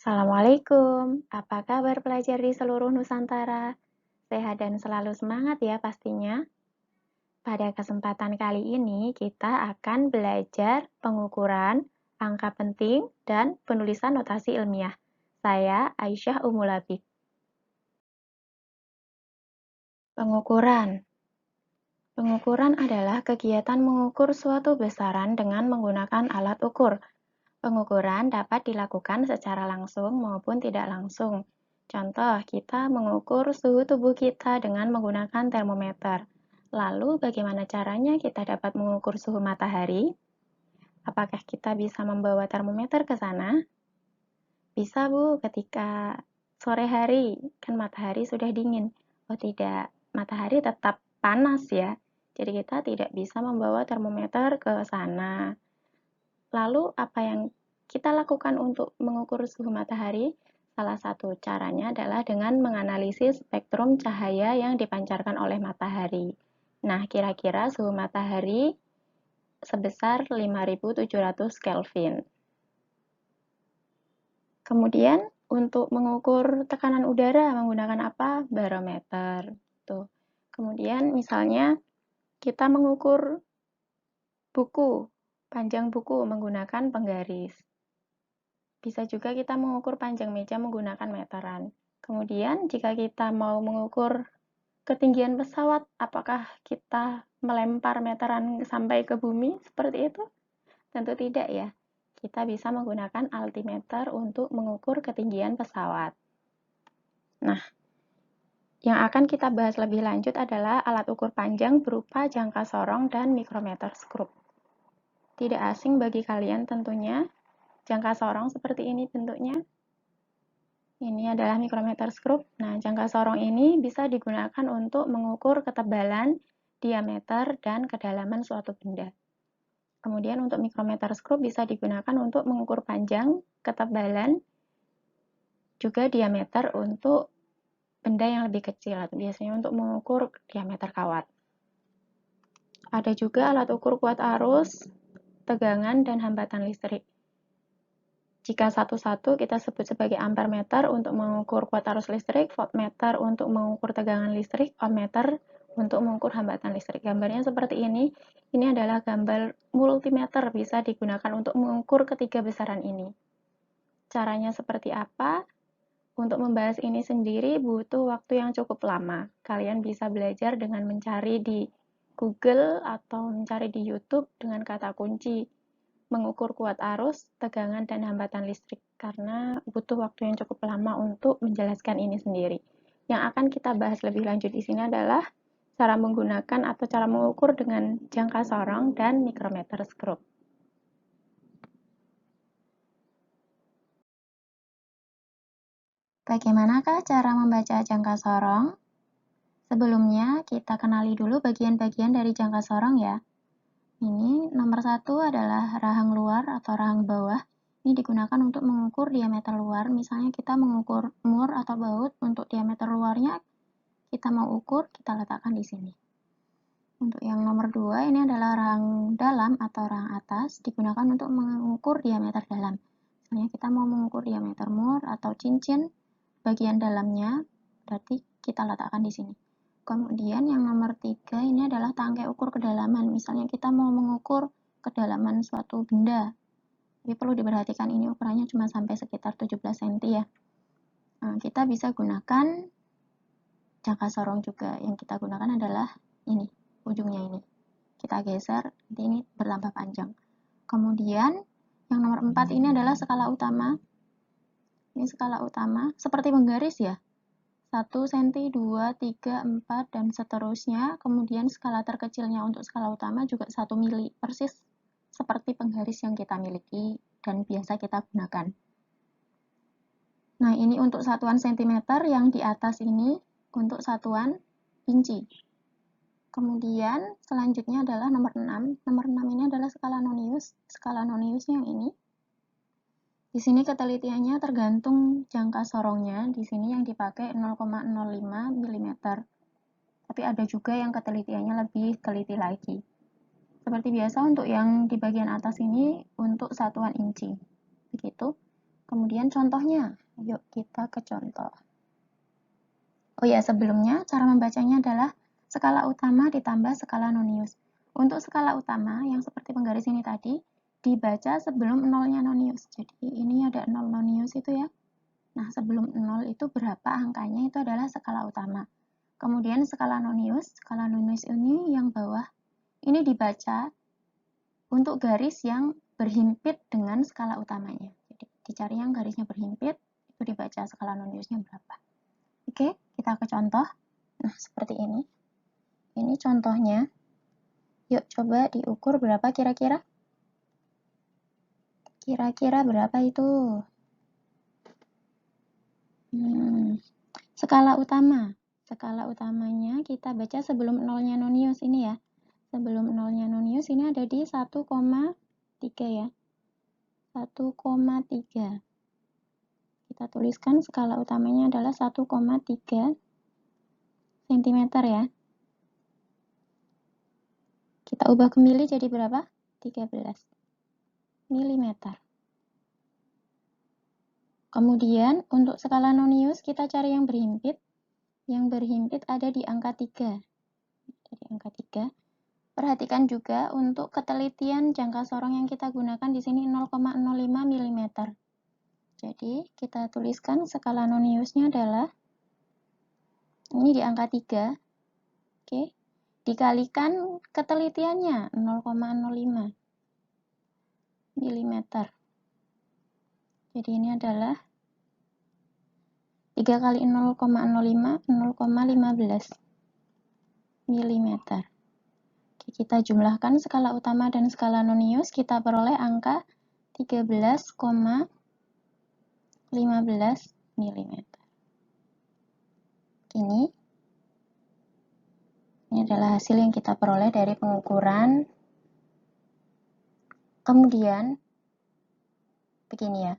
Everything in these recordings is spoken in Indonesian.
Assalamualaikum, apa kabar pelajar di seluruh Nusantara? Sehat dan selalu semangat ya pastinya. Pada kesempatan kali ini kita akan belajar pengukuran, angka penting, dan penulisan notasi ilmiah. Saya Aisyah Umulabik. Pengukuran. Pengukuran adalah kegiatan mengukur suatu besaran dengan menggunakan alat ukur. Pengukuran dapat dilakukan secara langsung maupun tidak langsung. Contoh, kita mengukur suhu tubuh kita dengan menggunakan termometer. Lalu, bagaimana caranya kita dapat mengukur suhu matahari? Apakah kita bisa membawa termometer ke sana? Bisa, Bu, ketika sore hari, kan matahari sudah dingin. Oh tidak, matahari tetap panas ya. Jadi kita tidak bisa membawa termometer ke sana. Lalu apa yang kita lakukan untuk mengukur suhu matahari? Salah satu caranya adalah dengan menganalisis spektrum cahaya yang dipancarkan oleh matahari. Nah, kira-kira suhu matahari sebesar 5700 Kelvin. Kemudian untuk mengukur tekanan udara menggunakan apa? Barometer. Tuh. Kemudian misalnya kita mengukur buku, panjang buku menggunakan penggaris. Bisa juga kita mengukur panjang meja menggunakan meteran. Kemudian jika kita mau mengukur ketinggian pesawat, apakah kita melempar meteran sampai ke bumi seperti itu? Tentu tidak ya. Kita bisa menggunakan altimeter untuk mengukur ketinggian pesawat. Nah, yang akan kita bahas lebih lanjut adalah alat ukur panjang berupa jangka sorong dan mikrometer skrup. Tidak asing bagi kalian tentunya, jangka sorong seperti ini bentuknya. Ini adalah mikrometer skrup. Nah, jangka sorong ini bisa digunakan untuk mengukur ketebalan, diameter, dan kedalaman suatu benda. Kemudian untuk mikrometer skrup bisa digunakan untuk mengukur panjang, ketebalan, juga diameter untuk benda yang lebih kecil, biasanya untuk mengukur diameter kawat. Ada juga alat ukur kuat arus, tegangan, dan hambatan listrik. Jika satu-satu kita sebut sebagai ampermeter untuk mengukur kuat arus listrik, voltmeter untuk mengukur tegangan listrik, ohmmeter untuk mengukur hambatan listrik. Gambarnya seperti ini. Ini adalah gambar multimeter, bisa digunakan untuk mengukur ketiga besaran ini. Caranya seperti apa? Untuk membahas ini sendiri butuh waktu yang cukup lama. Kalian bisa belajar dengan mencari di Google atau mencari di YouTube dengan kata kunci mengukur kuat arus, tegangan, dan hambatan listrik karena butuh waktu yang cukup lama untuk menjelaskan ini sendiri. Yang akan kita bahas lebih lanjut di sini adalah cara menggunakan atau cara mengukur dengan jangka sorong dan mikrometer skrup. Bagaimanakah cara membaca jangka sorong? Sebelumnya, kita kenali dulu bagian-bagian dari jangka sorong ya. Ini nomor 1 adalah rahang luar atau rahang bawah. Ini digunakan untuk mengukur diameter luar. Misalnya kita mengukur mur atau baut, untuk diameter luarnya kita mau ukur, kita letakkan di sini. Untuk yang nomor 2, ini adalah rahang dalam atau rahang atas, digunakan untuk mengukur diameter dalam. Misalnya kita mau mengukur diameter mur atau cincin, bagian dalamnya, berarti kita letakkan di sini. Kemudian yang nomor 3 ini adalah tangkai ukur kedalaman. Misalnya kita mau mengukur kedalaman suatu benda. Tapi perlu diperhatikan ini ukurannya cuma sampai sekitar 17 cm ya. Nah, kita bisa gunakan jangka sorong juga. Yang kita gunakan adalah ini, ujungnya ini. Kita geser, nanti ini bertambah panjang. Kemudian yang nomor 4 ini adalah skala utama. Ini skala utama, seperti menggaris ya. 1 cm, 2, 3, 4, dan seterusnya. Kemudian skala terkecilnya untuk skala utama juga 1 mili, persis seperti penggaris yang kita miliki dan biasa kita gunakan. Nah, ini untuk satuan cm, yang di atas ini untuk satuan inci. Kemudian selanjutnya adalah nomor 6. Nomor 6 ini adalah skala nonius. Skala noniusnya yang ini. Di sini ketelitiannya tergantung jangka sorongnya. Di sini yang dipakai 0,05 mm. Tapi ada juga yang ketelitiannya lebih teliti lagi. Seperti biasa untuk yang di bagian atas ini untuk satuan inci. Begitu. Kemudian contohnya, yuk kita ke contoh. Oh ya, sebelumnya cara membacanya adalah skala utama ditambah skala nonius. Untuk skala utama yang seperti penggaris ini tadi, dibaca sebelum nolnya nonius. Jadi ini ada 0 nonius itu ya. Nah, sebelum 0 itu berapa angkanya itu adalah skala utama. Kemudian skala nonius ini yang bawah, ini dibaca untuk garis yang berhimpit dengan skala utamanya. Jadi dicari yang garisnya berhimpit, itu dibaca skala noniusnya berapa. Oke, kita ke contoh. Nah, seperti ini. Ini contohnya. Yuk coba diukur berapa kira-kira? Kira-kira berapa itu? Skala utama. Skala utamanya kita baca sebelum nolnya nonius ini ya. Sebelum nolnya nonius ini ada di 1,3 ya. 1,3. Kita tuliskan skala utamanya adalah 1,3 cm ya. Kita ubah ke mili jadi berapa? 13 mm. Kemudian untuk skala nonius kita cari yang berhimpit. Yang berhimpit ada di angka 3. Jadi angka 3. Perhatikan juga untuk ketelitian jangka sorong yang kita gunakan di sini 0,05 mm. Jadi kita tuliskan skala noniusnya adalah ini di angka 3. Oke. Dikalikan ketelitiannya 0,05 mm. Jadi ini adalah 3 kali 0,05, 0,15 mm. Oke, kita jumlahkan skala utama dan skala nonius, kita peroleh angka 13,15 mm. Ini adalah hasil yang kita peroleh dari pengukuran. Kemudian begini ya.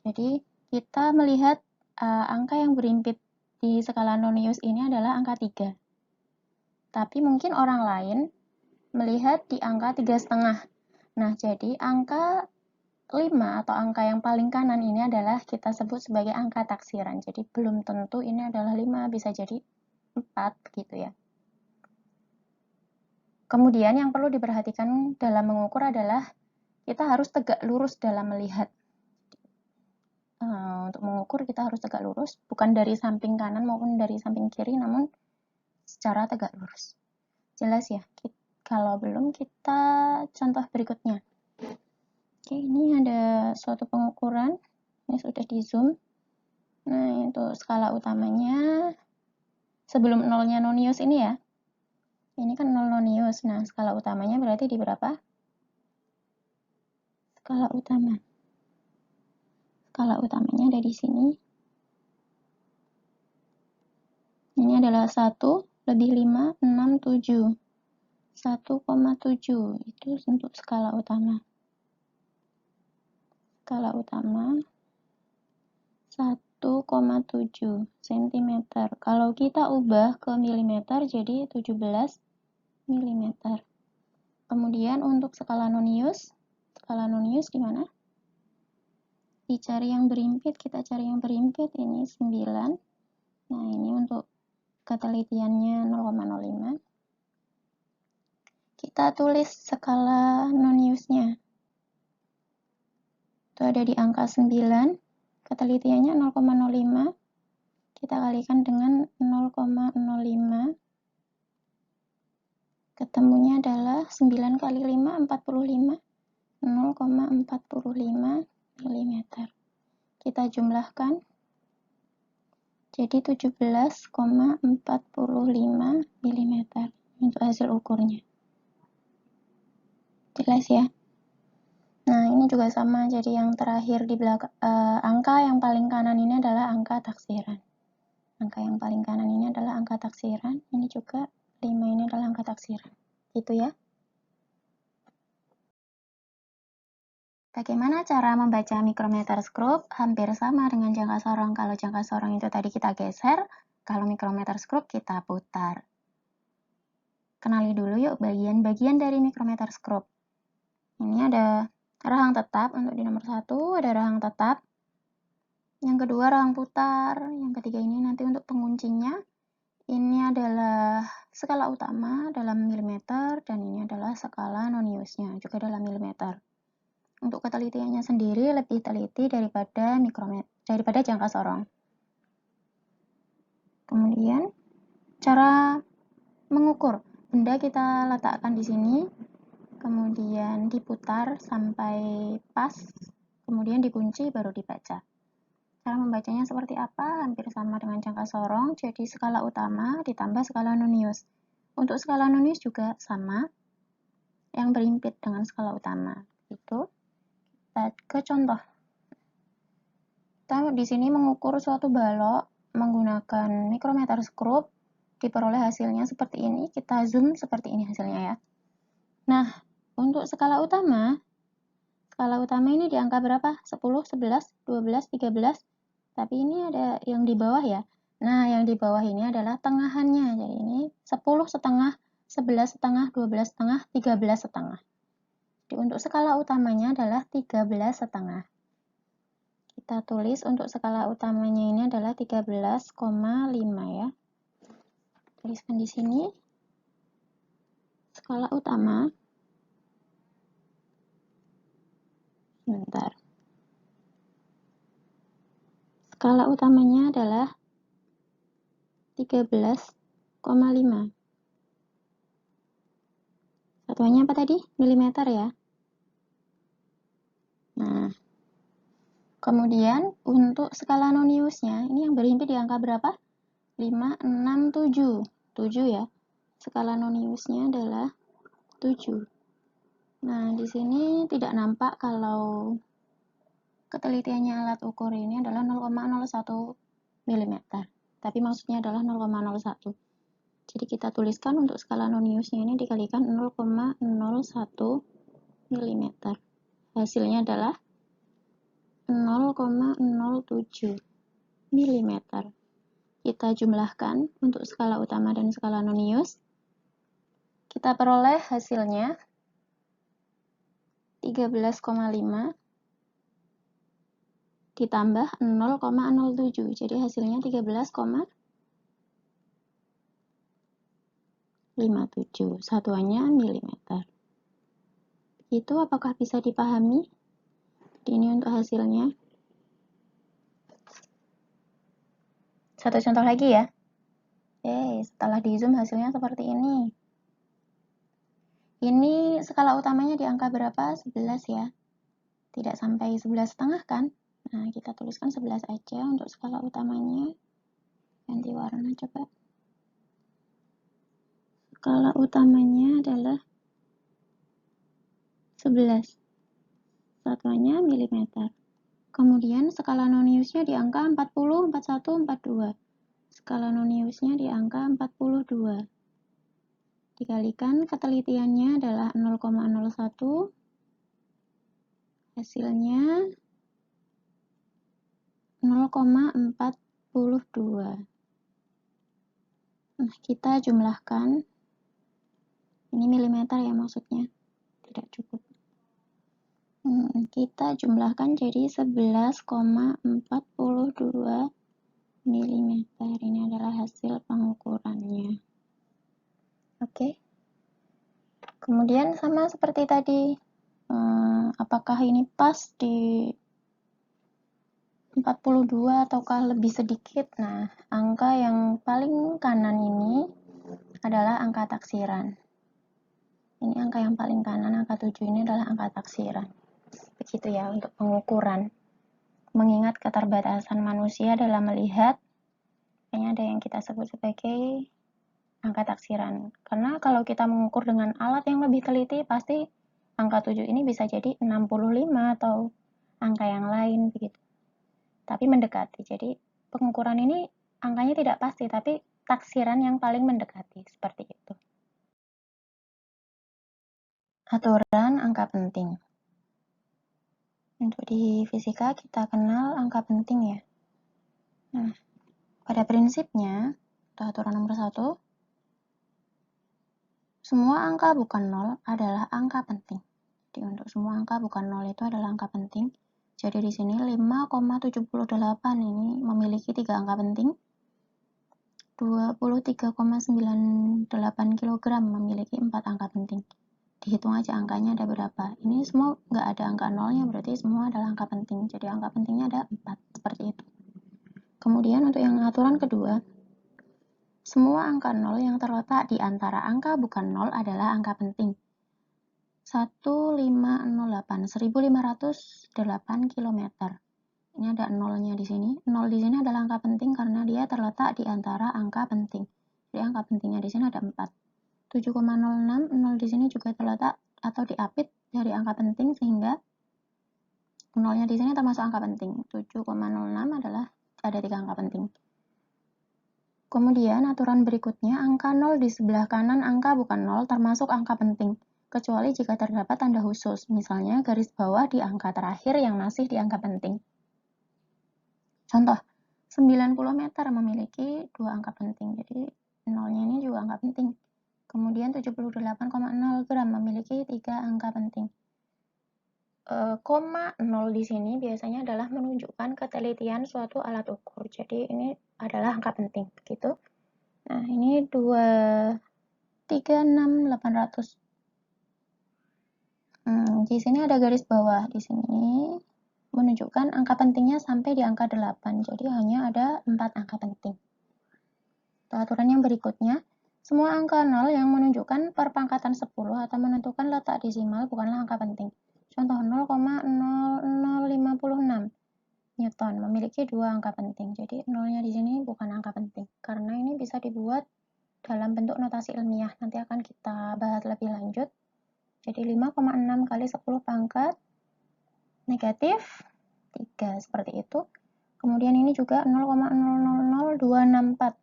Jadi kita melihat angka yang berhimpit di skala nonius ini adalah angka 3. Tapi mungkin orang lain melihat di angka 3,5. Nah, jadi angka 5 atau angka yang paling kanan ini adalah kita sebut sebagai angka taksiran. Jadi belum tentu ini adalah 5, bisa jadi 4 begitu ya. Kemudian yang perlu diperhatikan dalam mengukur adalah kita harus tegak lurus dalam melihat. Untuk mengukur kita harus tegak lurus, bukan dari samping kanan maupun dari samping kiri, namun secara tegak lurus. Jelas ya? Kalau belum, kita contoh berikutnya. Oke, ini ada suatu pengukuran. Ini sudah di zoom. Nah, itu skala utamanya sebelum nolnya nonius ini ya. Ini kan 0 nonius. Nah, skala utamanya berarti di berapa? Skala utama. Skala utamanya ada di sini. Ini adalah 1 lebih 5, 6, 7. 1,7 itu untuk skala utama. Skala utama 1,7 cm. Kalau kita ubah ke milimeter jadi 17 mm. Kemudian untuk skala nonius di mana? Dicari yang berhimpit, kita cari yang berhimpit, ini 9. Nah, ini untuk ketelitiannya 0,05. Kita tulis skala noniusnya. Itu ada di angka 9. Ketelitiannya 0,05. Kita kalikan dengan 0,05. Ketemunya adalah 9 kali 5, 45. 0,45 mm. Kita jumlahkan. Jadi 17,45 mm untuk hasil ukurnya. Jelas ya? Nah, ini juga sama. Jadi yang terakhir di belakang, angka yang paling kanan ini adalah angka taksiran. Angka yang paling kanan ini adalah angka taksiran. Ini juga 5 ini adalah angka taksiran. Gitu ya. Bagaimana cara membaca micrometer scope? Hampir sama dengan jangka sorong. Kalau jangka sorong itu tadi kita geser, kalau micrometer scope kita putar. Kenali dulu yuk bagian-bagian dari micrometer scope. Ini ada rahang tetap untuk di nomor 1, ada rahang tetap. Yang kedua ruang putar. Yang ketiga ini nanti untuk penguncinya. Ini adalah skala utama dalam milimeter dan ini adalah skala non-use-nya juga dalam milimeter. Untuk ketelitiannya sendiri lebih teliti daripada jangka sorong. Kemudian cara mengukur. Benda kita letakkan di sini, kemudian diputar sampai pas, kemudian dikunci baru dibaca. Cara membacanya seperti apa? Hampir sama dengan jangka sorong, jadi skala utama ditambah skala non-use. Untuk skala non-use juga sama, yang berhimpit dengan skala utama. Itu kita ke contoh. Kita di sini mengukur suatu balok menggunakan micrometer skrup, diperoleh hasilnya seperti ini. Kita zoom seperti ini hasilnya ya. Nah, untuk skala utama ini di angka berapa? 10, 11, 12, 13. Tapi ini ada yang di bawah ya. Nah, yang di bawah ini adalah tengahannya. Jadi ini 10 setengah, 11 setengah, 12 setengah, 13 setengah. Jadi untuk skala utamanya adalah 13 setengah. Kita tulis untuk skala utamanya ini adalah 13,5 ya. Tuliskan di sini. Skala utama. Sebentar. Skala utamanya adalah 13,5. Satuannya apa tadi? Milimeter ya. Nah, kemudian untuk skala non-use-nya, ini yang berhimpit di angka berapa? 5, 6, 7. 7 ya. Skala non-use-nya adalah 7. Nah, di sini tidak nampak kalau ketelitiannya alat ukur ini adalah 0,01 mm. Tapi maksudnya adalah 0,01. Jadi kita tuliskan untuk skala non-use-nya ini dikalikan 0,01 mm. Hasilnya adalah 0,07 mm. Kita jumlahkan untuk skala utama dan skala non-use. Kita peroleh hasilnya 13,5 ditambah 0,07. Jadi hasilnya 13,57. Satuannya milimeter. Itu apakah bisa dipahami? Ini untuk hasilnya. Satu contoh lagi ya. Oke, setelah di zoom hasilnya seperti ini. Ini skala utamanya di angka berapa? 11 ya. Tidak sampai 11,5 kan? Nah, kita tuliskan 11 aja untuk skala utamanya. Ganti warna coba. Skala utamanya adalah 11. Satuannya milimeter. Kemudian skala non-use-nya di angka 40, 41, 42. Skala non-use-nya di angka 42. Dikalikan ketelitiannya adalah 0,01. Hasilnya 0,42. Nah, kita jumlahkan. Ini milimeter ya maksudnya. Tidak cukup. Kita jumlahkan jadi 11,42 mm. Ini adalah hasil pengukurannya. Oke. Kemudian sama seperti tadi. Apakah ini pas di 42 ataukah lebih sedikit? Nah, angka yang paling kanan ini adalah angka taksiran. Ini angka yang paling kanan, angka 7 ini adalah angka taksiran. Begitu ya untuk pengukuran. Mengingat keterbatasan manusia dalam melihat, kayaknya ada yang kita sebut sebagai angka taksiran. Karena kalau kita mengukur dengan alat yang lebih teliti, pasti angka 7 ini bisa jadi 65 atau angka yang lain begitu. Tapi mendekati. Jadi pengukuran ini angkanya tidak pasti, tapi taksiran yang paling mendekati seperti itu. Aturan angka penting. Untuk di fisika kita kenal angka penting ya. Nah, pada prinsipnya, aturan nomor 1, semua angka bukan 0 adalah angka penting. Jadi untuk semua angka bukan 0 itu adalah angka penting. Jadi di sini 5,78 ini memiliki 3 angka penting. 23,98 kg memiliki 4 angka penting. Dihitung aja angkanya ada berapa. Ini semua nggak ada angka nolnya, berarti semua adalah angka penting. Jadi angka pentingnya ada 4, seperti itu. Kemudian untuk yang aturan kedua, semua angka nol yang terletak di antara angka bukan nol adalah angka penting. 1508 km. Ini ada nolnya di sini. Nol di sini adalah angka penting karena dia terletak di antara angka penting. Jadi angka pentingnya di sini ada 4. 7,06, nol di sini juga terletak atau diapit dari angka penting sehingga nolnya di sini termasuk angka penting. 7,06 adalah ada 3 angka penting. Kemudian aturan berikutnya, angka 0 di sebelah kanan angka bukan 0 termasuk angka penting, kecuali jika terdapat tanda khusus, misalnya garis bawah di angka terakhir yang masih di angka penting. Contoh, 90 meter memiliki 2 angka penting, jadi nolnya ini juga angka penting. Kemudian 78,0 gram memiliki 3 angka penting. Koma 0 di sini biasanya adalah menunjukkan ketelitian suatu alat ukur. Jadi ini adalah angka penting, begitu. Nah, ini 236.800. Di sini ada garis bawah. Di sini menunjukkan angka pentingnya sampai di angka 8. Jadi hanya ada 4 angka penting. Aturan yang berikutnya, semua angka 0 yang menunjukkan perpangkatan 10 atau menentukan letak desimal bukanlah angka penting. Contoh 0,0056 Newton memiliki 2 angka penting. Jadi nolnya di sini bukan angka penting karena ini bisa dibuat dalam bentuk notasi ilmiah. Nanti akan kita bahas lebih lanjut. Jadi 5,6 kali 10 pangkat negatif 3 seperti itu. Kemudian ini juga 0,000264.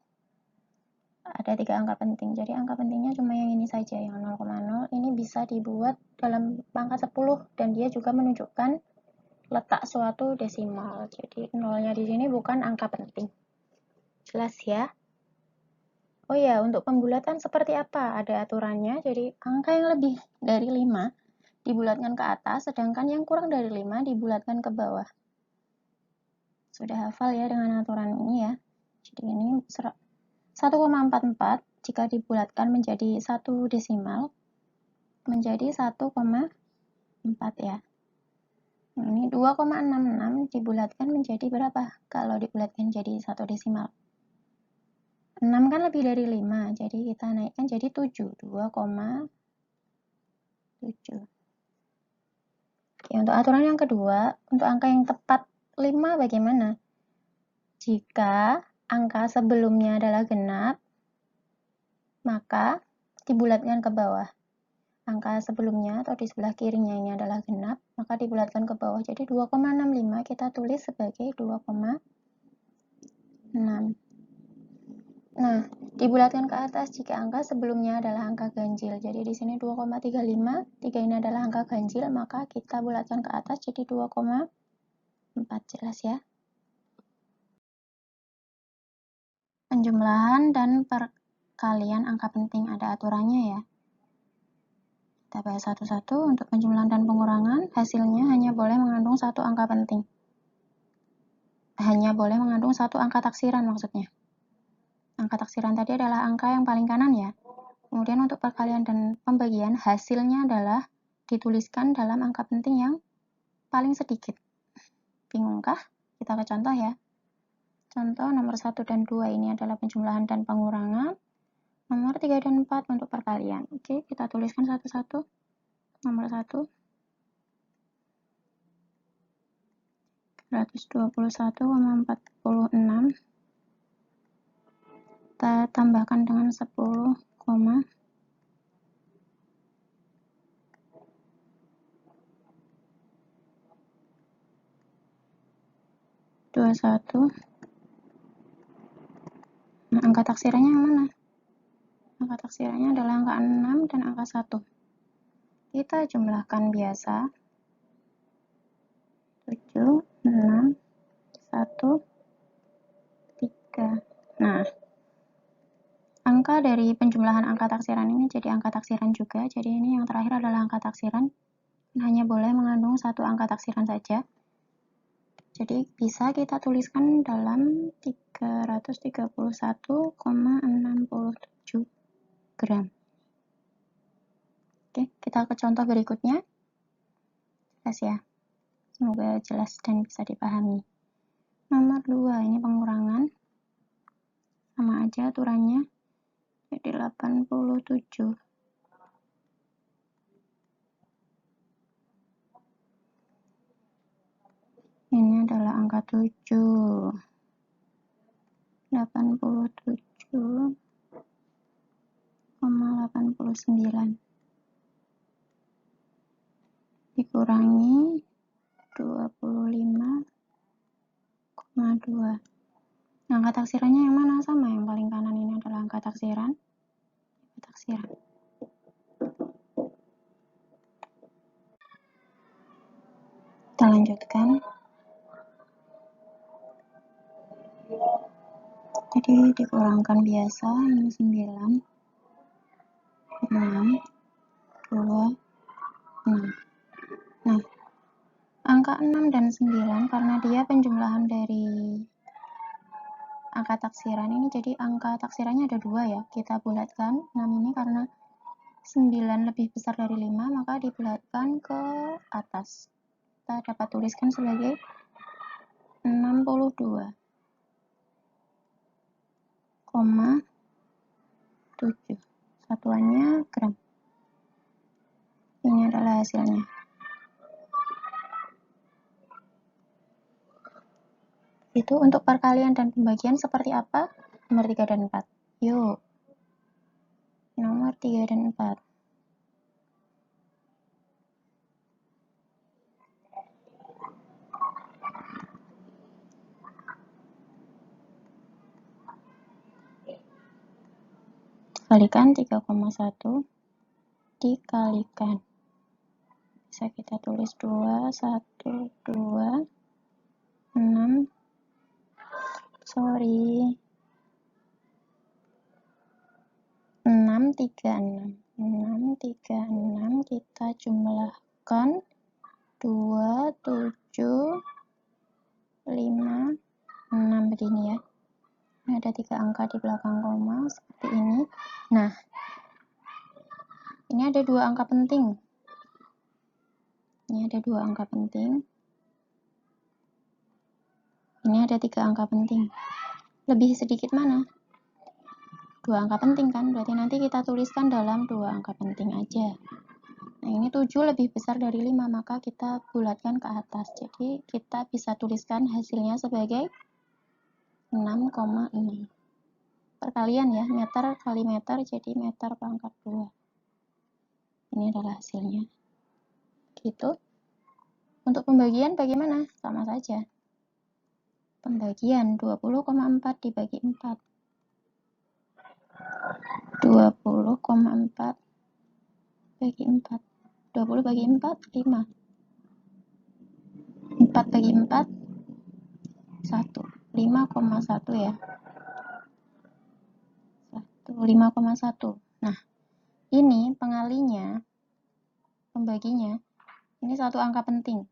Ada 3 angka penting. Jadi angka pentingnya cuma yang ini saja, yang 0,0. Ini bisa dibuat dalam pangkat 10 dan dia juga menunjukkan letak suatu desimal. Jadi nolnya di sini bukan angka penting. Jelas ya? Oh ya, untuk pembulatan seperti apa? Ada aturannya. Jadi angka yang lebih dari 5 dibulatkan ke atas, sedangkan yang kurang dari 5 dibulatkan ke bawah. Sudah hafal ya dengan aturan ini ya. Jadi ini 1,44 jika dibulatkan menjadi 1 desimal menjadi 1,4 ya. Nah, ini 2,66 dibulatkan menjadi berapa? Kalau dibulatkan jadi 1 desimal. 6 kan lebih dari 5, jadi kita naikkan jadi 7. 2,7. Oke, untuk aturan yang kedua, untuk angka yang tepat 5 bagaimana? Jika angka sebelumnya adalah genap, maka dibulatkan ke bawah. Angka sebelumnya atau di sebelah kirinya ini adalah genap, maka dibulatkan ke bawah. Jadi 2,65 kita tulis sebagai 2,6. Nah, dibulatkan ke atas jika angka sebelumnya adalah angka ganjil. Jadi di sini 2,35, 3 ini adalah angka ganjil, maka kita bulatkan ke atas jadi 2,4. Jelas ya? Penjumlahan dan perkalian angka penting ada aturannya ya. Kita bahas satu-satu. Untuk penjumlahan dan pengurangan, hasilnya hanya boleh mengandung 1 angka penting. Hanya boleh mengandung 1 angka taksiran maksudnya. Angka taksiran tadi adalah angka yang paling kanan ya. Kemudian untuk perkalian dan pembagian, hasilnya adalah dituliskan dalam angka penting yang paling sedikit. Bingungkah? Kita ke contoh ya. Contoh nomor 1 dan 2 ini adalah penjumlahan dan pengurangan. Nomor 3 dan 4 untuk perkalian. Oke, kita tuliskan satu-satu. Nomor 1. 121,46 kita tambahkan dengan 10, 21. Nah, angka taksirannya yang mana? Angka taksirannya adalah angka 6 dan angka 1. Kita jumlahkan biasa. 7, 6, 1, 3. Nah, angka dari penjumlahan angka taksiran ini jadi angka taksiran juga. Jadi ini yang terakhir adalah angka taksiran. Hanya boleh mengandung 1 angka taksiran saja. Jadi bisa kita tuliskan dalam 331,67 gram. Oke, kita ke contoh berikutnya. Jelas ya. Semoga jelas dan bisa dipahami. Nomor 2, ini pengurangan. Sama aja aturannya. Jadi 87. Ini adalah angka 7. 87,89 dikurangi 25,2. Angka taksirannya yang mana? Sama, yang paling kanan ini adalah angka taksiran. Kita lanjutkan. Jadi dikurangkan biasa, ini 9, 6, 2, 6. Nah, angka 6 dan 9 karena dia penjumlahan dari angka taksiran ini, jadi angka taksirannya ada 2 ya. Kita bulatkan 6 ini karena 9 lebih besar dari 5, maka dibulatkan ke atas. Kita dapat tuliskan sebagai 62,7. Satuannya gram. Ini adalah hasilnya. Itu untuk perkalian dan pembagian seperti apa? Nomor 3 dan 4. Yuk. Nomor 3 dan 4. Kalikan 3,1 dikalikan. Bisa kita tulis 2, 1, 2, 6. Sorry. 6, 3, 6. 6, 3, 6. Kita jumlahkan 2, 7, 5, 6 begini ya. Ini ada 3 angka di belakang koma seperti ini. Nah, ini ada 2 angka penting. Ini ada 2 angka penting. Ini ada 3 angka penting. Lebih sedikit mana? 2 angka penting kan? Berarti nanti kita tuliskan dalam 2 angka penting aja. Nah, ini 7 lebih besar dari 5, maka kita bulatkan ke atas. Jadi, kita bisa tuliskan hasilnya sebagai 6,6. Perkalian ya, meter kali meter, jadi meter pangkat 2. Ini adalah hasilnya. Gitu. Untuk pembagian bagaimana? Sama saja. Pembagian 20,4 dibagi 4. 20,4 bagi 4. 20 bagi 4, 5. 4 bagi 4, 1. 5,1 ya. 5,1. Nah, ini pengalinya, pembaginya, ini satu angka penting.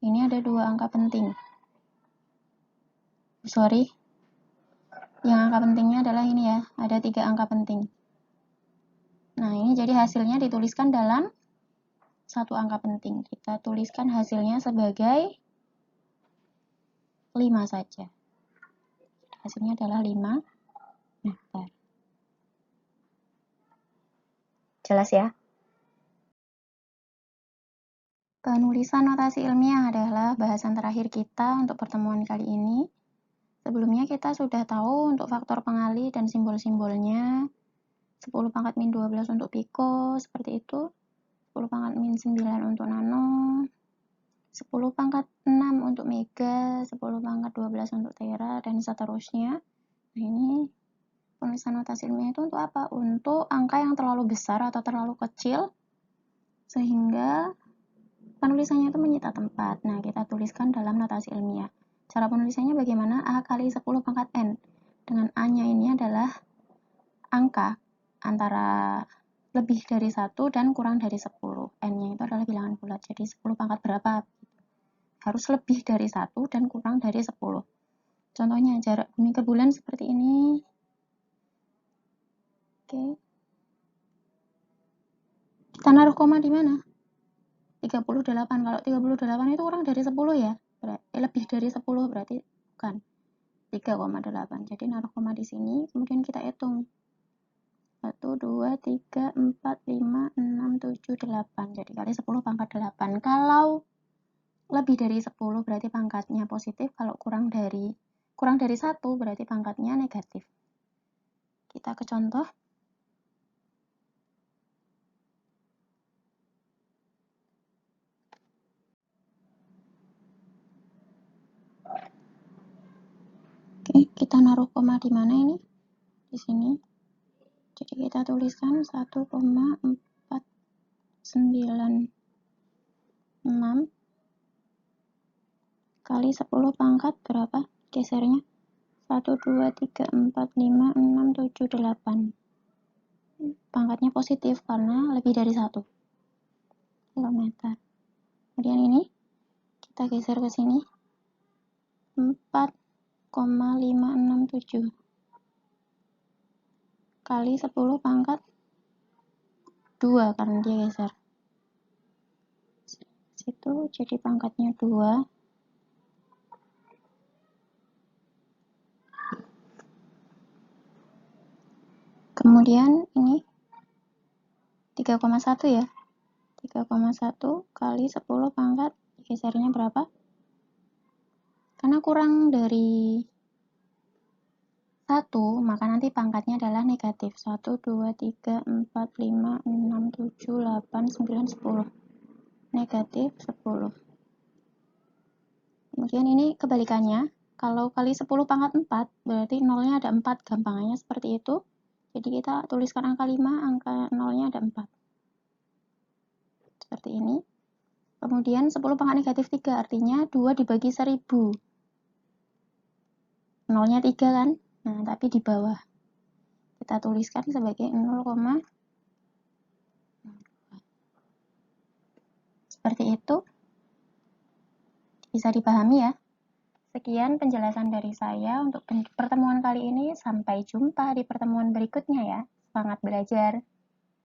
Ini ada 2 angka penting. Sorry. Yang angka pentingnya adalah ini ya, ada 3 angka penting. Nah, ini jadi hasilnya dituliskan dalam satu angka penting. Kita tuliskan hasilnya sebagai 5 saja. Hasilnya adalah 5 meter. Jelas ya? Penulisan notasi ilmiah adalah bahasan terakhir kita untuk pertemuan kali ini. Sebelumnya kita sudah tahu untuk faktor pengali dan simbol-simbolnya. 10 pangkat min 12 untuk piko, seperti itu. 10 pangkat min 9 untuk nano. 10 pangkat 6 untuk mega, 10 pangkat 12 untuk tera, dan seterusnya. Nah, ini penulisan notasi ilmiah itu untuk apa? Untuk angka yang terlalu besar atau terlalu kecil, sehingga penulisannya itu menyita tempat. Nah, kita tuliskan dalam notasi ilmiah. Cara penulisannya bagaimana? A kali 10 pangkat N. Dengan A-nya ini adalah angka antara lebih dari 1 dan kurang dari 10. N-nya itu adalah bilangan bulat. Jadi 10 pangkat berapa? harus lebih dari 1 dan kurang dari 10. Contohnya jarak bumi ke bulan seperti ini. Oke. Kita naruh koma di mana? 38. Kalau 38 itu kurang dari 10 ya? Lebih dari 10 berarti bukan. 3,8. Jadi naruh koma di sini, kemudian kita hitung. 1, 2, 3, 4, 5, 6, 7, 8. Jadi kali 10 pangkat 8. Kalau lebih dari 10 berarti pangkatnya positif, kalau kurang dari 1 berarti pangkatnya negatif. Kita ke contoh. Oke, kita naruh koma di mana ini? Di sini. Jadi kita tuliskan 1,496 kali 10 pangkat berapa? Gesernya 1, 2, 3, 4, 5, 6, 7, 8. Pangkatnya positif karena lebih dari 1 kilometer. Kemudian ini kita geser ke sini 4,567 kali 10 pangkat 2 karena dia geser situ, jadi pangkatnya 2. Kemudian ini 3,1 ya, 3,1 kali 10 pangkat gesernya berapa? Karena kurang dari 1, maka nanti pangkatnya adalah negatif. 1, 2, 3, 4, 5, 6, 7, 8, 9, 10. Negatif 10. Kemudian ini kebalikannya. Kalau kali 10 pangkat 4, berarti nolnya ada 4. Gampangannya seperti itu. Jadi kita tuliskan angka 5, angka nolnya ada 4. Seperti ini. Kemudian 10 pangkat negatif 3, artinya 2 dibagi 1000. Nolnya 3 kan? Nah, tapi di bawah. Kita tuliskan sebagai 0, seperti itu. Bisa dipahami ya? Sekian penjelasan dari saya untuk pertemuan kali ini. Sampai jumpa di pertemuan berikutnya ya. Semangat belajar!